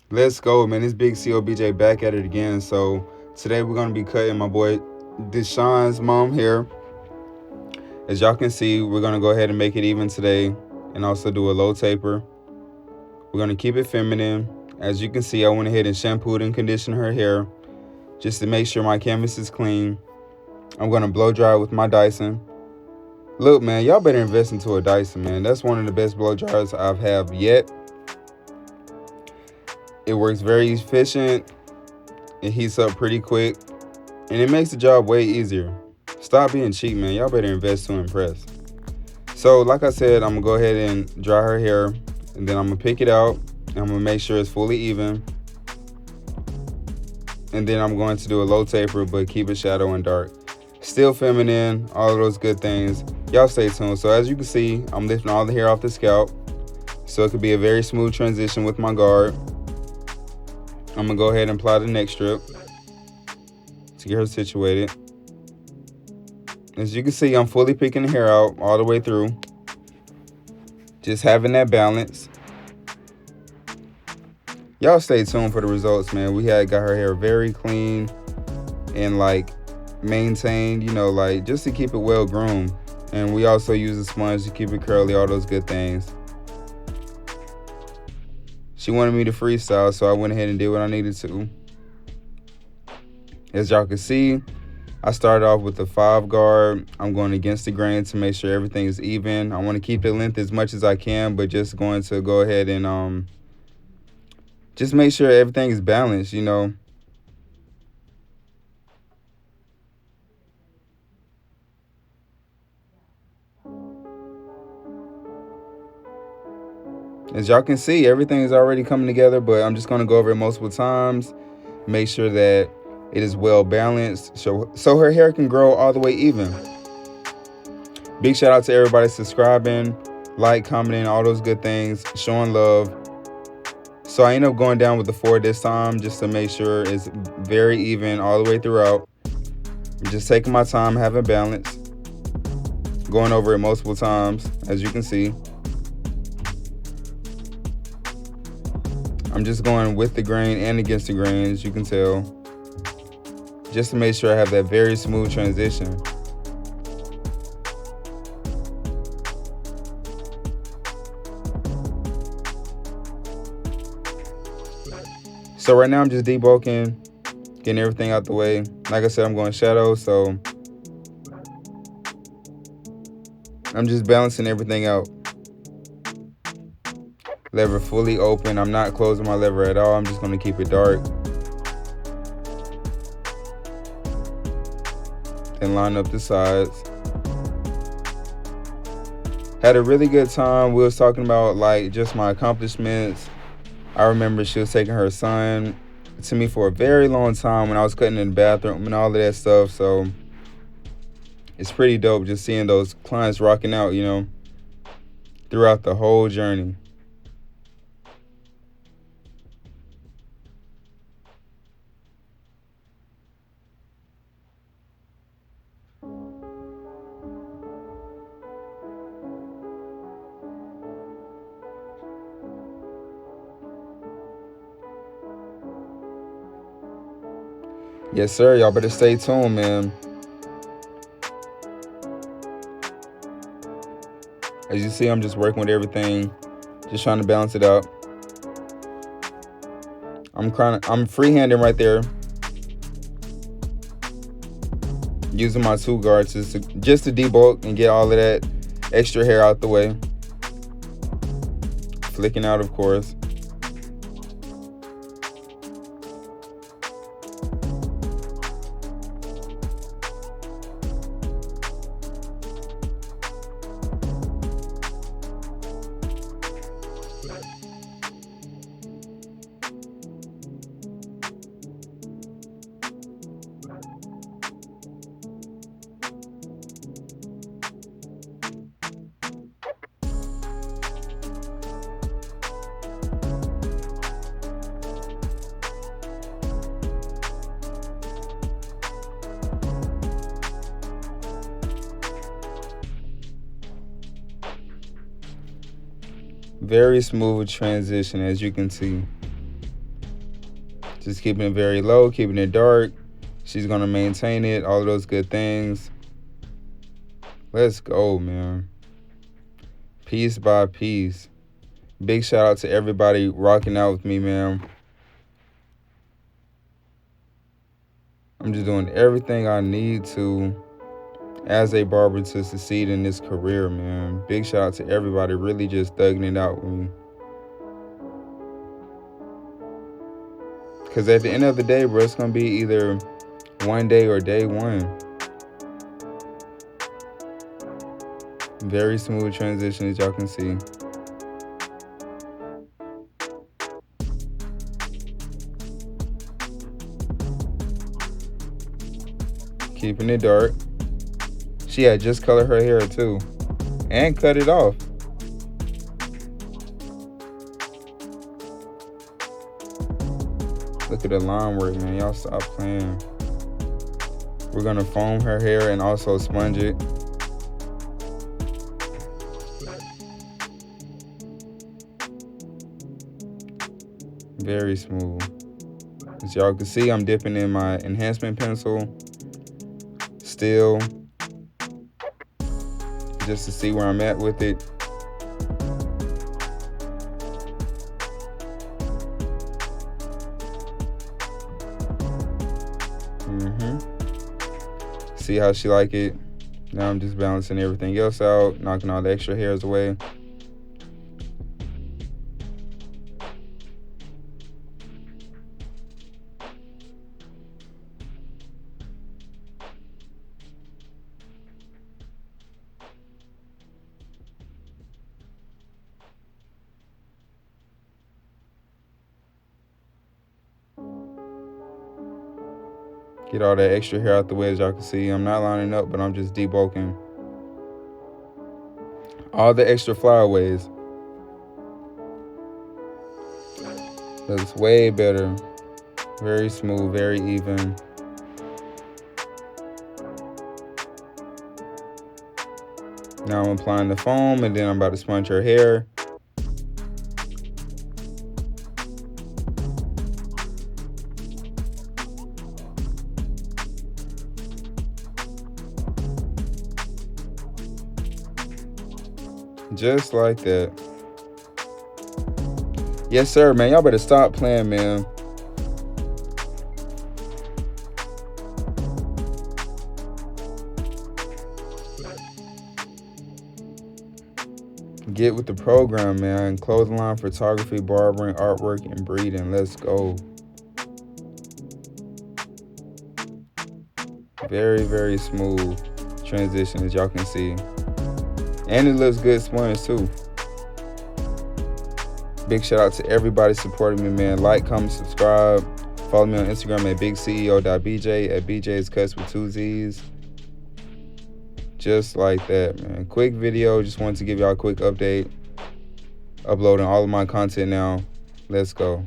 Let's go, man. It's Big COBJ back at it again. So today we're gonna be cutting my boy Deshaun's mom hair. As y'all can see, we're gonna go ahead and make it even today, and also do a low taper. We're gonna keep it feminine. As you can see, I went ahead and shampooed and conditioned her hair just to make sure my canvas is clean. I'm gonna blow dry with my Dyson. Look, man, y'all better invest into a Dyson, man. That's one of the best blow dryers I've have yet. It works very efficient. It heats up pretty quick, and it makes the job way easier. Stop being cheap, man. Y'all better invest to impress. So, like I said, I'm gonna go ahead and dry her hair, and then I'm gonna pick it out. And I'm gonna make sure it's fully even, and then I'm going to do a low taper, but keep it shadow and dark. Still feminine, all of those good things. Y'all stay tuned. So as you can see, I'm lifting all the hair off the scalp, so it could be a very smooth transition with my guard. I'm gonna go ahead and apply the neck strip to get her situated. As you can see, I'm fully picking the hair out all the way through. Just having that balance. Y'all stay tuned for the results, man. We had got her hair very clean and maintained, just to keep it well groomed. And we also use a sponge to keep it curly, all those good things. She wanted me to freestyle, so I went ahead and did what I needed to. As y'all can see, I started off with the 5 guard. I'm going against the grain to make sure everything is even. I want to keep the length as much as I can, but just going to go ahead and just make sure everything is balanced, As y'all can see, everything is already coming together, but I'm just going to go over it multiple times, make sure that it is well balanced, so her hair can grow all the way even. Big shout out to everybody subscribing, commenting, all those good things, showing love. So I ended up going down with the 4 this time just to make sure it's very even all the way throughout. I'm just taking my time, having balance, going over it multiple times, as you can see. I'm just going with the grain and against the grain, as you can tell, just to make sure I have that very smooth transition. So right now I'm just debulking, getting everything out the way. Like I said, I'm going shadow, so I'm just balancing everything out. Lever fully open. I'm not closing my lever at all. I'm just going to keep it dark. And line up the sides. Had a really good time. We was talking about just my accomplishments. I remember she was taking her son to me for a very long time when I was cutting in the bathroom and all of that stuff. So it's pretty dope just seeing those clients rocking out, throughout the whole journey. Yes, sir. Y'all better stay tuned, man. As you see, I'm just working with everything, just trying to balance it out. I'm freehanding right there, using my 2 guards just to debulk and get all of that extra hair out the way. Flicking out, of course. Very smooth transition, as you can see. Just keeping it very low, keeping it dark. She's going to maintain it, all of those good things. Let's go, man. Piece by piece. Big shout out to everybody rocking out with me, man. I'm just doing everything I need to as a barber to succeed in this career, man. Big shout out to everybody really just thugging it out with me. Because at the end of the day, bro, it's going to be either one day or day one. Very smooth transition, as y'all can see. Keeping it dark. She had just colored her hair too. And cut it off. Look at the line work, man. Y'all stop playing. We're going to foam her hair and also sponge it. Very smooth. As y'all can see, I'm dipping in my enhancement pencil still, just to see where I'm at with it. See how she like it. Now I'm just balancing everything else out, knocking all the extra hairs away. Get all that extra hair out the way. As y'all can see, I'm not lining up, but I'm just debulking all the extra flyaways. Looks way better. Very smooth, very even. Now I'm applying the foam, and then I'm about to sponge her hair. Just like that. Yes, sir, man. Y'all better stop playing, man. Get with the program, man. Clothing line, photography, barbering, artwork, and breeding. Let's go. Very, very smooth transition, as y'all can see. And it looks good sponged too. Big shout out to everybody supporting me, man. Like, comment, subscribe. Follow me on Instagram at bigceo.bj, at BJ's Cuts with 2 Z's. Just like that, man. Quick video. Just wanted to give y'all a quick update. Uploading all of my content now. Let's go.